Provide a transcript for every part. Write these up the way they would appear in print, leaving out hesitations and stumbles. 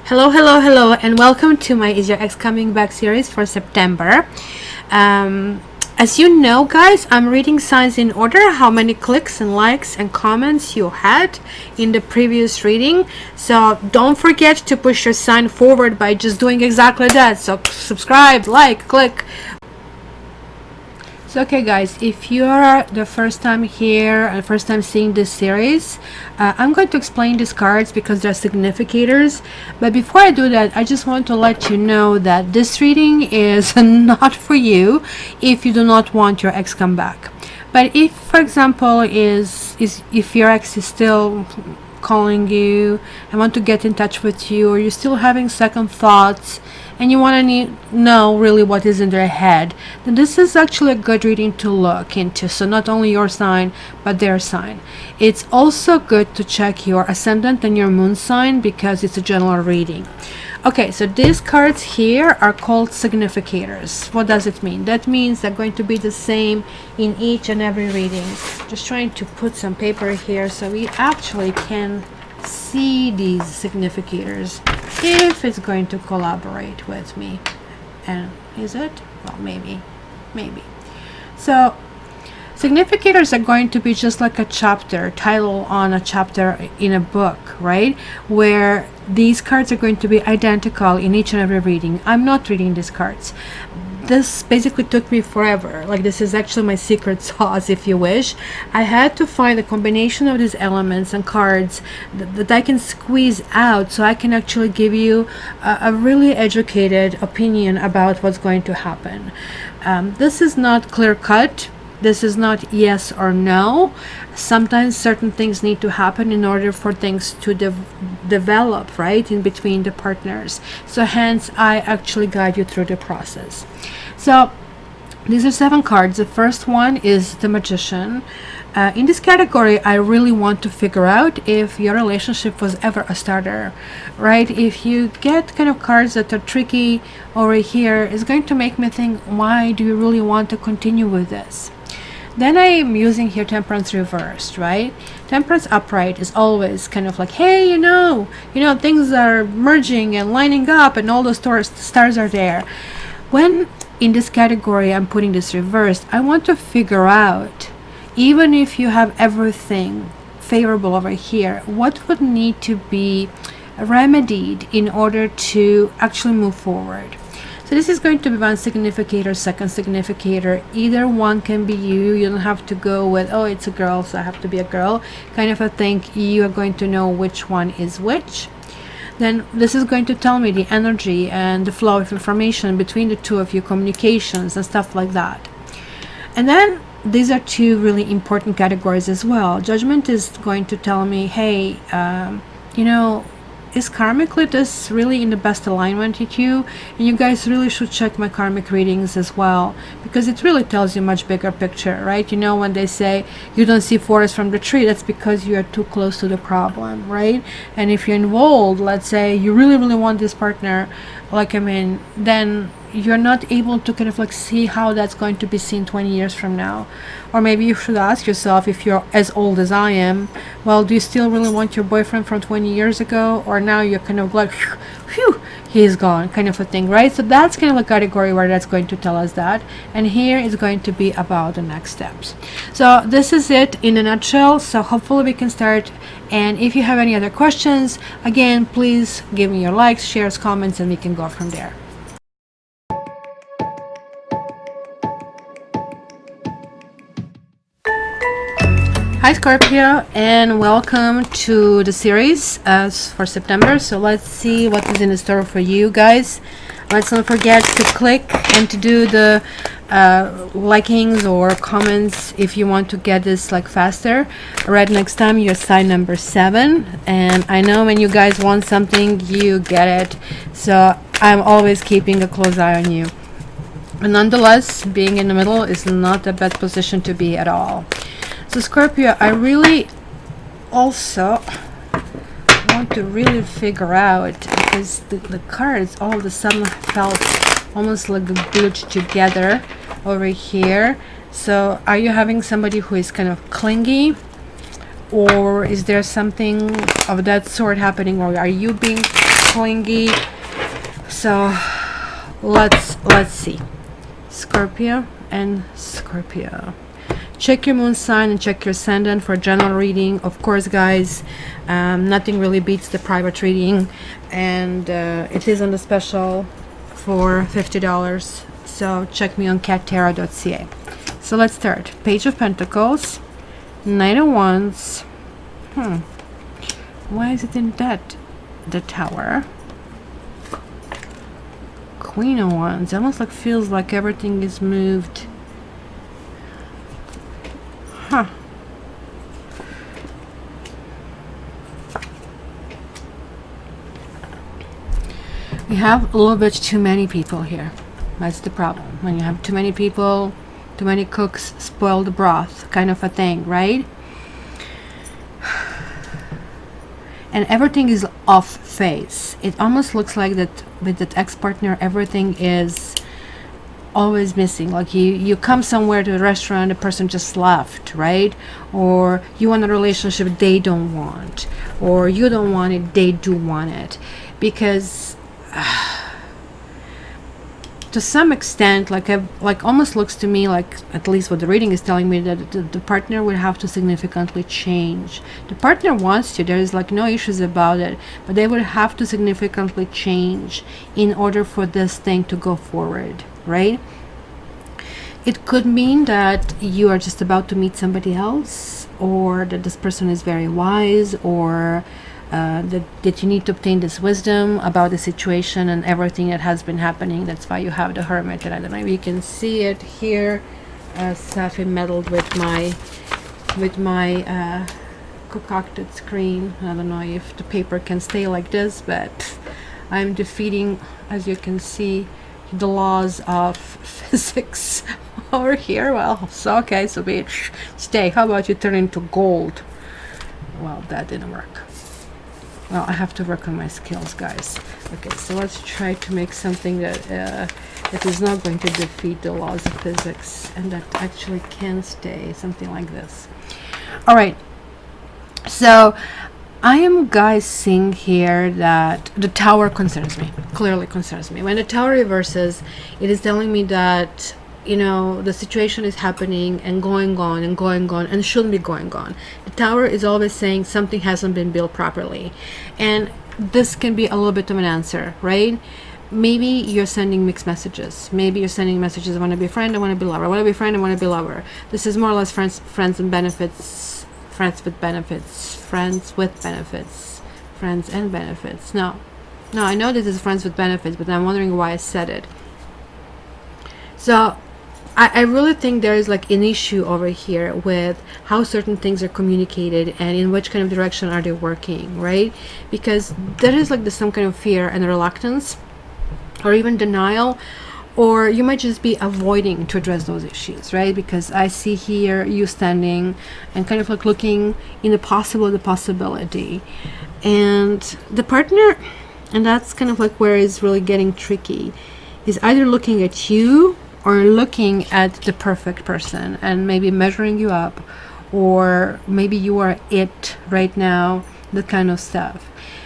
Hello, hello, hello, and welcome to my Is Your Ex Coming Back series for September. As you know, guys, I'm reading signs in order, how many clicks and likes and comments you had in the previous reading. So don't forget to push your sign forward by just doing exactly that. So subscribe, like, click. So okay guys, if you're the first time here and first time seeing this series, I'm going to explain these cards because they're significators. But before I do that, I just want to let you know that this reading is not for you if you do not want your ex come back. But if, for example, if your ex is still calling you and want to get in touch with you, or you're still having second thoughts and you want to know really what is in their head, then this is actually a good reading to look into. So not only your sign but their sign. It's also good to check your ascendant and your moon sign because it's a general reading. Okay, so these cards here are called significators. What does it mean? That means they're going to be the same in each and every reading. Just trying to put some paper here so we actually can see these significators if it's going to collaborate with me. And is it? Well, maybe. So significators are going to be just like a chapter title on a chapter in a book, right? Where these cards are going to be identical in each and every reading. I'm not reading these cards. This basically took me forever. Like, this is actually my secret sauce, if you wish. I had to find a combination of these elements and cards that I can squeeze out so I can actually give you a really educated opinion about what's going to happen. This is not clear cut. This is not yes or no. Sometimes certain things need to happen in order for things to develop, right, in between the partners. So hence, I actually guide you through the process. So these are 7 cards. The first one is the Magician. In this category, I really want to figure out if your relationship was ever a starter, right? If you get kind of cards that are tricky over here, it's going to make me think, why do you really want to continue with this? Then I am using here Temperance reversed, right? Temperance upright is always kind of like, hey, you know, things are merging and lining up and all the stars are there. When in this category I'm putting this reversed, I want to figure out, even if you have everything favorable over here, what would need to be remedied in order to actually move forward. So this is going to be one significator, second significator. Either one can be you. You don't have to go with, oh, it's a girl, so I have to be a girl, kind of a thing. You are going to know which one is which. Then this is going to tell me the energy and the flow of information between the two of you, communications and stuff like that. And then these are 2 really important categories as well. Judgment is going to tell me, hey, is karmically this really in the best alignment with you? And you guys really should check my karmic readings as well, because it really tells you much bigger picture, right? You know, when they say you don't see forest from the tree, that's because you are too close to the problem, right? And if you're involved, let's say you really want this partner, then you're not able to kind of like see how that's going to be seen 20 years from now. Or maybe you should ask yourself, if you're as old as I am, well, do you still really want your boyfriend from 20 years ago? Or now you're kind of like, phew, he's gone, kind of a thing, right? So that's kind of a category where that's going to tell us that. And here is going to be about the next steps. So this is it in a nutshell. So hopefully we can start. And if you have any other questions, again, please give me your likes, shares, comments, and we can go from there. Hi Scorpio, and welcome to the series for September. So let's see what is in store for you guys. Let's not forget to click and to do the likings or comments if you want to get this like faster. Right, next time you're sign number 7, and I know when you guys want something, you get it. So I'm always keeping a close eye on you. But nonetheless, being in the middle is not a bad position to be at all. So Scorpio, I really also want to really figure out, because the cards all of a sudden felt almost like glued together over here. So are you having somebody who is kind of clingy, or is there something of that sort happening, or are you being clingy. So let's see. Scorpio and Scorpio. Check your moon sign and check your ascendant for general reading. Of course, guys, nothing really beats the private reading, and it is on the special for $50. So check me on cattarot.ca. So let's start. Page of Pentacles, Knight of Wands. Why is it in that? The Tower. Queen of Wands. Almost like feels like everything is moved. We have a little bit too many people here. That's the problem. When you have too many people, too many cooks spoil the broth, kind of a thing, right? And everything is off phase. It almost looks like that with that ex-partner, everything is always missing. Like you come somewhere to a restaurant, the person just left, right? Or you want a relationship they don't want, or you don't want it, they do want it. Because to some extent, like almost looks to me like, at least what the reading is telling me, that the partner would have to significantly change. The partner wants to, there is like no issues about it, but they would have to significantly change in order for this thing to go forward, right? It could mean that you are just about to meet somebody else, or that this person is very wise, or that you need to obtain this wisdom about the situation and everything that has been happening. That's why you have the Hermit. And I don't know if you can see it here. Safi meddled with my concocted screen. I don't know if the paper can stay like this, but I'm defeating, as you can see, the laws of physics over here. Well, so okay, so bitch, stay. How about you turn into gold? Well, that didn't work. Well, I have to work on my skills, guys. Okay, so let's try to make something that is not going to defeat the laws of physics and that actually can stay, something like this. All right, so I am, guys, seeing here that the Tower concerns me, clearly concerns me. When the Tower reverses, it is telling me that, you know, the situation is happening and going on and going on and shouldn't be going on. The Tower is always saying something hasn't been built properly, and this can be a little bit of an answer, right? Maybe you're sending mixed messages. Maybe you're sending messages, I want to be friend, I want to be lover, I want to be friend, I want to be lover. This is more or less friends and benefits, friends with benefits, friends with benefits, friends and benefits. No, I know this is friends with benefits, but I'm wondering why I said it. So I really think there is like an issue over here with how certain things are communicated and in which kind of direction are they working, right? Because there is like some kind of fear and reluctance, or even denial, or you might just be avoiding to address those issues, right? Because I see here you standing and kind of like looking in the possibility, and the partner, and that's kind of like where it's really getting tricky, is either looking at you or looking at the perfect person and maybe measuring you up, or maybe you are it right now, that kind of stuff.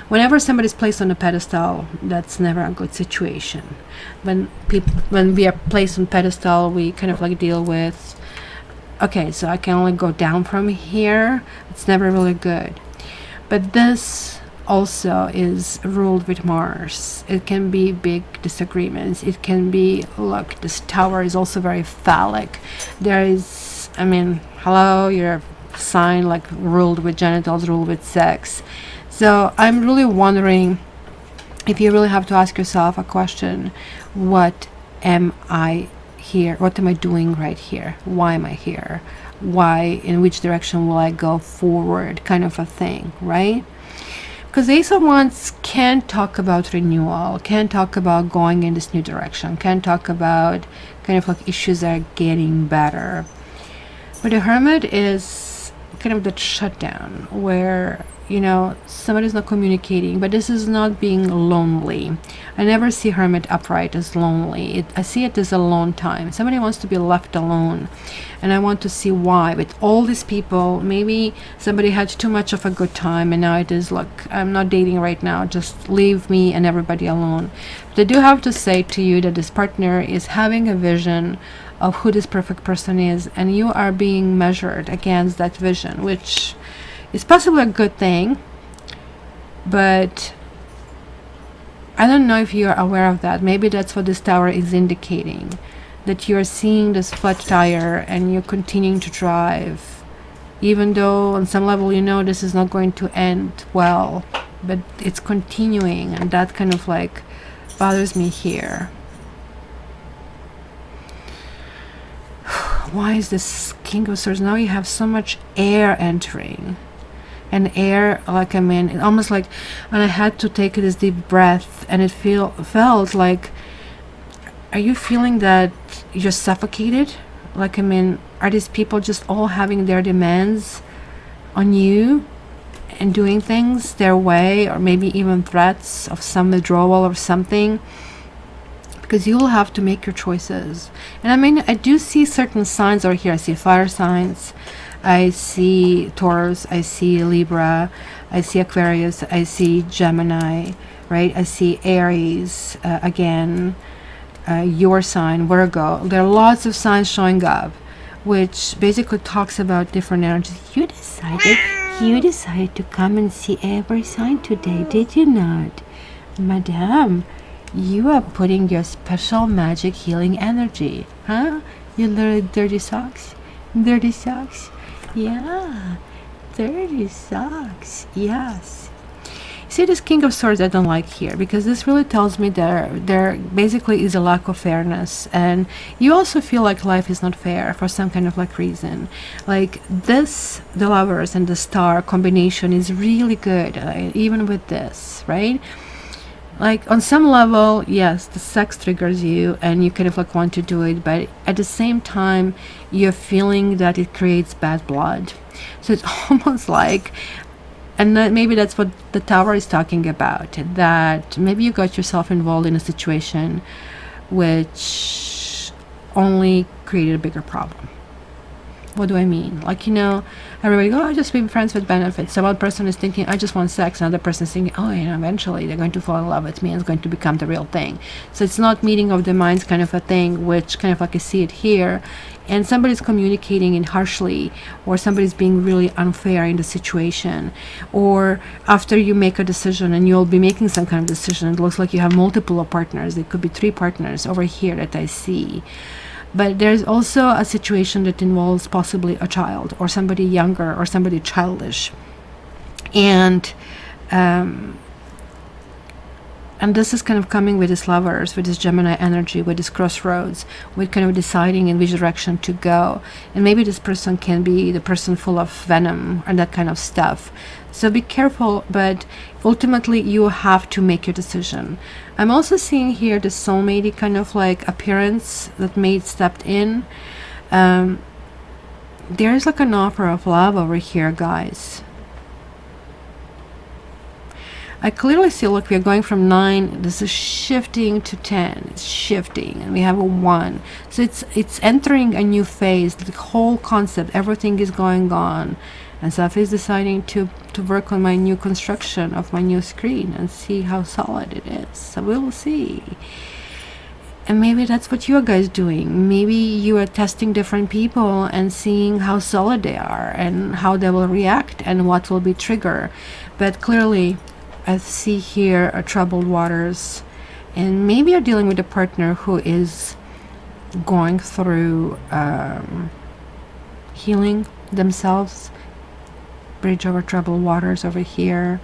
Whenever somebody's placed on a pedestal, that's never a good situation. When we are placed on pedestal, we kind of like deal with, okay, so I can only go down from here. It's never really good. But this also is ruled with Mars. It can be big disagreements. It can be, look, this Tower is also very phallic. There is, I mean, hello, you're a sign like ruled with genitals, ruled with sex. So I'm really wondering if you really have to ask yourself a question: what am I here? What am I doing right here? Why am I here? Why, in which direction will I go forward, kind of a thing, right? Because Ace of Wands can talk about renewal, can talk about going in this new direction, can talk about kind of like issues that are getting better. But the Hermit is kind of that shutdown where, you know, somebody's not communicating, but this is not being lonely. I never see Hermit upright as lonely. I see it as alone time. Somebody wants to be left alone, and I want to see why. With all these people, maybe somebody had too much of a good time, and now it is, look, I'm not dating right now, just leave me and everybody alone. But I do have to say to you that this partner is having a vision of who this perfect person is, and you are being measured against that vision, which is possibly a good thing, but I don't know if you're aware of that. Maybe that's what this tower is indicating, that you're seeing this flat tire and you're continuing to drive, even though on some level you know this is not going to end well, but it's continuing, and that kind of like bothers me here. Why is this King of Swords? Now you have so much air entering. And air, like, I mean, it almost like when I had to take this deep breath, and it felt like, are you feeling that you're suffocated? Like, I mean, are these people just all having their demands on you and doing things their way, or maybe even threats of some withdrawal or something? Because you will have to make your choices. And I mean, I do see certain signs over here. I see fire signs, I see Taurus, I see Libra, I see Aquarius, I see Gemini, right? I see Aries, again, your sign, Virgo. There are lots of signs showing up, which basically talks about different energies. You decided to come and see every sign today, did you not? Madame, you are putting your special magic healing energy, huh? You little dirty socks. Dirty socks. Yeah, dirty socks. Yes. See, this King of Swords I don't like here, because this really tells me there basically is a lack of fairness, and you also feel like life is not fair for some kind of like reason. Like this, the Lovers and the Star combination is really good, even with this, right? Like on some level, yes, the sex triggers you and you kind of like want to do it, but at the same time you're feeling that it creates bad blood. So it's almost like, and maybe that's what the Tower is talking about, that maybe you got yourself involved in a situation which only created a bigger problem. What do I mean? Like, you know, everybody go, oh, just be friends with benefits. So one person is thinking, I just want sex. Another person is thinking, oh, you know, eventually they're going to fall in love with me and it's going to become the real thing. So it's not meeting of the minds kind of a thing, which kind of like I see it here. And somebody's communicating in harshly, or somebody's being really unfair in the situation. Or after you make a decision, and you'll be making some kind of decision, it looks like you have multiple partners. It could be 3 partners over here that I see. But there's also a situation that involves possibly a child, or somebody younger, or somebody childish. And this is kind of coming with this Lovers, with this Gemini energy, with this crossroads, with kind of deciding in which direction to go. And maybe this person can be the person full of venom and that kind of stuff. So be careful, but ultimately you have to make your decision. I'm also seeing here the soulmate kind of like appearance that mate stepped in. There's like an offer of love over here, guys. I clearly see, look, we are going from 9, this is shifting to 10, it's shifting, and we have a 1. So it's entering a new phase, the whole concept, everything is going on. And Saf is deciding to work on my new construction of my new screen and see how solid it is. So we will see. And maybe that's what you guys doing. Maybe you are testing different people and seeing how solid they are and how they will react and what will be trigger. But clearly, I see here a troubled waters, and maybe you're dealing with a partner who is going through healing themselves. Bridge over troubled waters over here.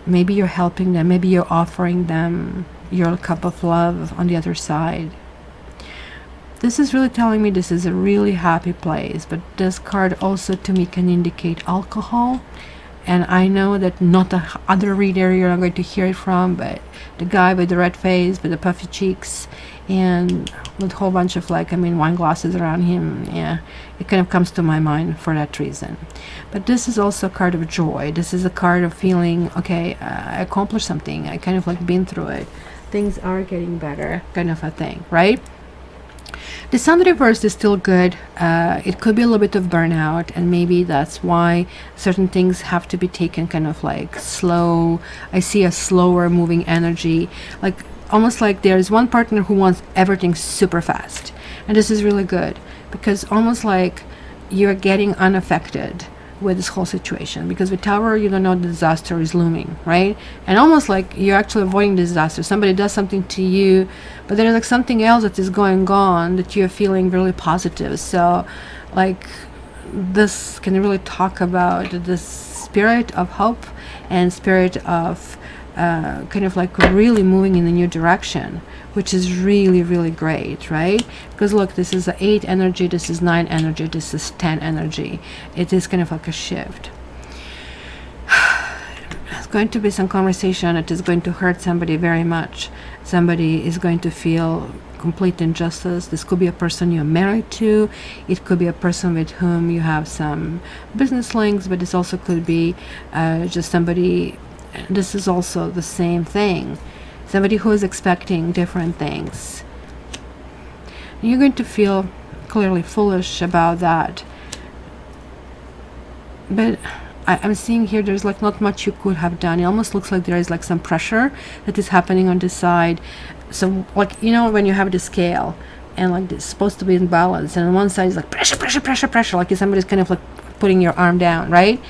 Maybe you're helping them, maybe you're offering them your cup of love on the other side. This is really telling me this is a really happy place, but this card also to me can indicate alcohol. And I know that not the other reader you're not going to hear it from, but the guy with the red face, with the puffy cheeks, and with a whole bunch of like, wine glasses around him. Yeah, it kind of comes to my mind for that reason. But this is also a card of joy. This is a card of feeling, okay, I accomplished something. I kind of like been through it. Things are getting better, kind of a thing, right? The sun reversed is still good. It could be a little bit of burnout, and maybe that's why certain things have to be taken kind of like slow. I see a slower moving energy, like almost like there's one partner who wants everything super fast. And this is really good because almost like you're getting unaffected with this whole situation, because with Tower you don't know the disaster is looming, right? And almost like you're actually avoiding disaster. Somebody does something to you, but there's like something else that is going on that you're feeling really positive. So like this can really talk about the spirit of hope and spirit of kind of like really moving in a new direction, which is really, really great, right? Because look, this is 8 energy, this is 9 energy, this is 10 energy. It is kind of like a shift. It's going to be some conversation that is going to hurt somebody very much. Somebody is going to feel complete injustice. This could be a person you're married to. It could be a person with whom you have some business links, but this also could be just somebody. This is also the same thing. Somebody who is expecting different things. You're going to feel clearly foolish about that. But I'm seeing here there's like not much you could have done. It almost looks like there is like some pressure that is happening on this side. So like, you know, when you have the scale and like it's supposed to be in balance, and on one side is like pressure, pressure, pressure, pressure, like somebody's kind of like putting your arm down, right?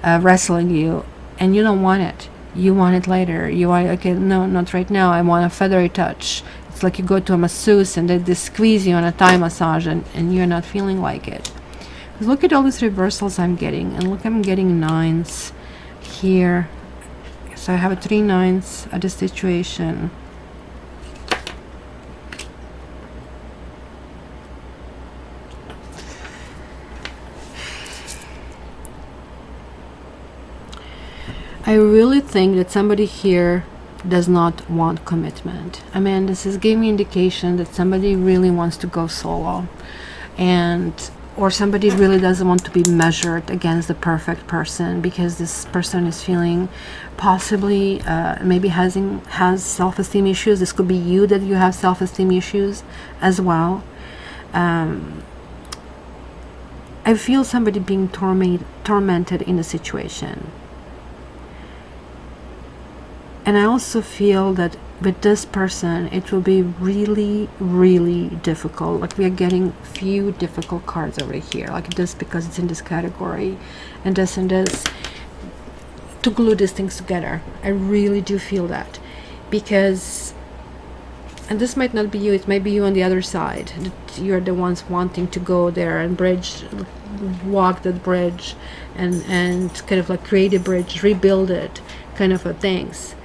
Wrestling you, and you don't want it. You want it later. You want, okay, no, not right now. I want a feathery touch. It's like you go to a masseuse and they squeeze you on a Thai massage, and you're not feeling like it. Because look at all these reversals I'm getting. And look, I'm getting 9s here. So I have 3 9s at this situation. I really think that somebody here does not want commitment. This is giving me indication that somebody really wants to go solo, or somebody really doesn't want to be measured against the perfect person, because this person is feeling possibly maybe has self-esteem issues. This could be you, that you have self-esteem issues as well. I feel somebody being tormented in a situation. And I also feel that with this person, it will be really, really difficult. Like we are getting few difficult cards over here, like this, because it's in this category, and this, to glue these things together. I really do feel that, because, and this might not be you, it might be you on the other side, that you're the ones wanting to go there and walk that bridge, and kind of like create a bridge, rebuild it, kind of things.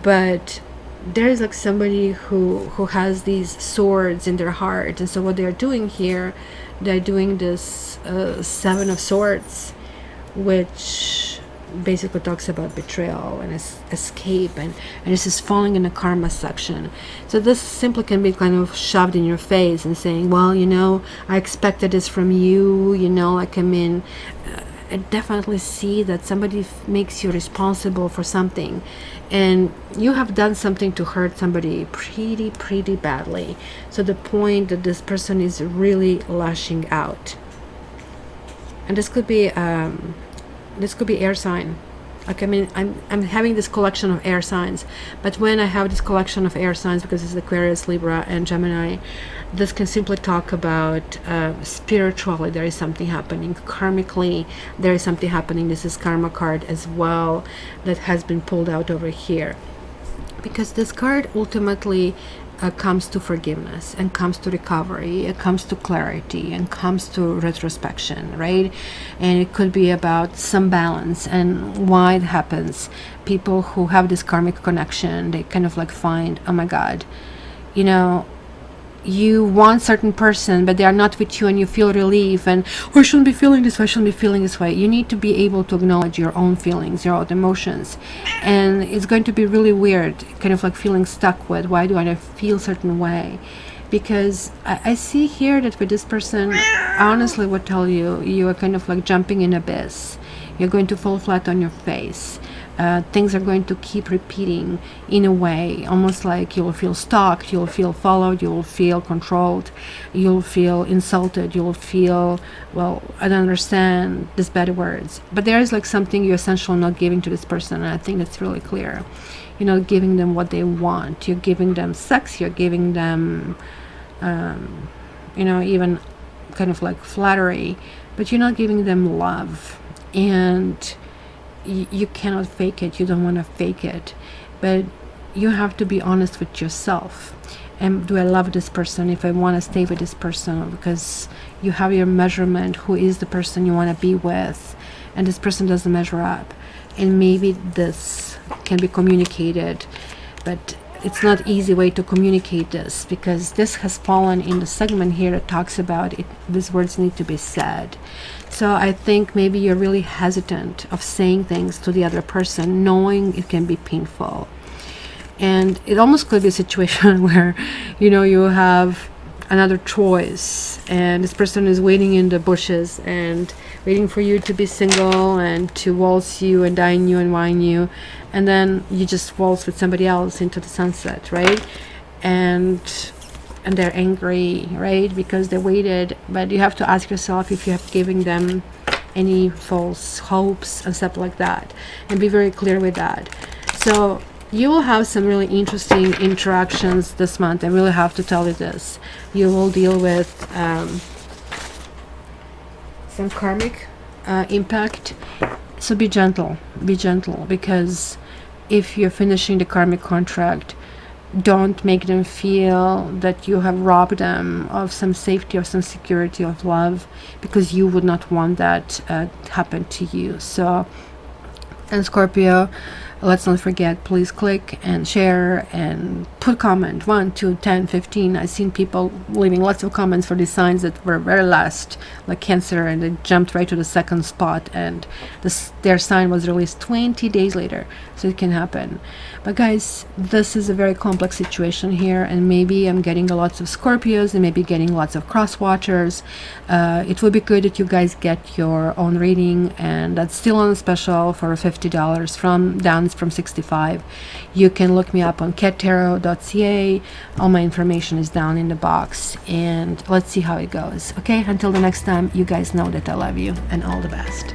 But there is like somebody who has these swords in their heart, and so what they're doing here, they're doing this 7 of Swords, which basically talks about betrayal and escape, and this is falling in the karma section. So this simply can be kind of shoved in your face and saying, well, you know, I expected this from you, you know, like I definitely see that somebody makes you responsible for something, and you have done something to hurt somebody pretty badly, so the point that this person is really lashing out. And this could be air sign. Like, I'm having this collection of air signs, but when I have this collection of air signs, because it's Aquarius, Libra, and Gemini, this can simply talk about spiritually there is something happening, karmically there is something happening. This is karma card as well that has been pulled out over here, because this card ultimately comes to forgiveness, and comes to recovery, it comes to clarity, and comes to retrospection, right? And it could be about some balance and why it happens. People who have this karmic connection, they kind of like find, oh my god, you know, you want certain person, but they are not with you, and you feel relief, and oh, I shouldn't be feeling this way, I shouldn't be feeling this way. You need to be able to acknowledge your own feelings, your own emotions. And it's going to be really weird, kind of like feeling stuck with, why do I feel certain way? Because I see here that with this person, I honestly would tell you, you are kind of like jumping in abyss. You're going to fall flat on your face. Things are going to keep repeating in a way, almost like you'll feel stalked, you'll feel followed, you'll feel controlled, you'll feel insulted, you'll feel, well, I don't understand these bad words. But there is like something you're essentially not giving to this person, and I think that's really clear. You're not giving them what they want. You're giving them sex, you're giving them, even kind of like flattery, but you're not giving them love. And you cannot fake it. You don't want to fake it, but you have to be honest with yourself. And do I love this person? If I want to stay with this person, because you have your measurement, who is the person you want to be with, and this person doesn't measure up. And maybe this can be communicated, but it's not easy way to communicate this, because this has fallen in the segment here that talks about it. These words need to be said. So I think maybe you're really hesitant of saying things to the other person, knowing it can be painful. And it almost could be a situation where, you have another choice, and this person is waiting in the bushes and waiting for you to be single and to waltz you and dine you and wine you, and then you just waltz with somebody else into the sunset, right? And they're angry, right? Because they waited. But you have to ask yourself if you have given them any false hopes and stuff like that, and be very clear with that. So you will have some really interesting interactions this month. I really have to tell you this. You will deal with some karmic impact. So be gentle, because if you're finishing the karmic contract, don't make them feel that you have robbed them of some safety or some security of love, because you would not want that happen to you. So, and Scorpio, let's not forget, please click and share and put comment 1, 2, 10, 15. I've seen people leaving lots of comments for these signs that were very last, like Cancer, and they jumped right to the second spot, and their sign was released 20 days later. So it can happen. But guys, this is a very complex situation here, and maybe I'm getting lots of Scorpios and maybe getting lots of cross watchers. It would be good that you guys get your own reading, and that's still on special for $50 from $65. You can look me up on cattarot.ca. All my information is down in the box, and let's see how it goes. Okay, until the next time, you guys know that I love you, and all the best.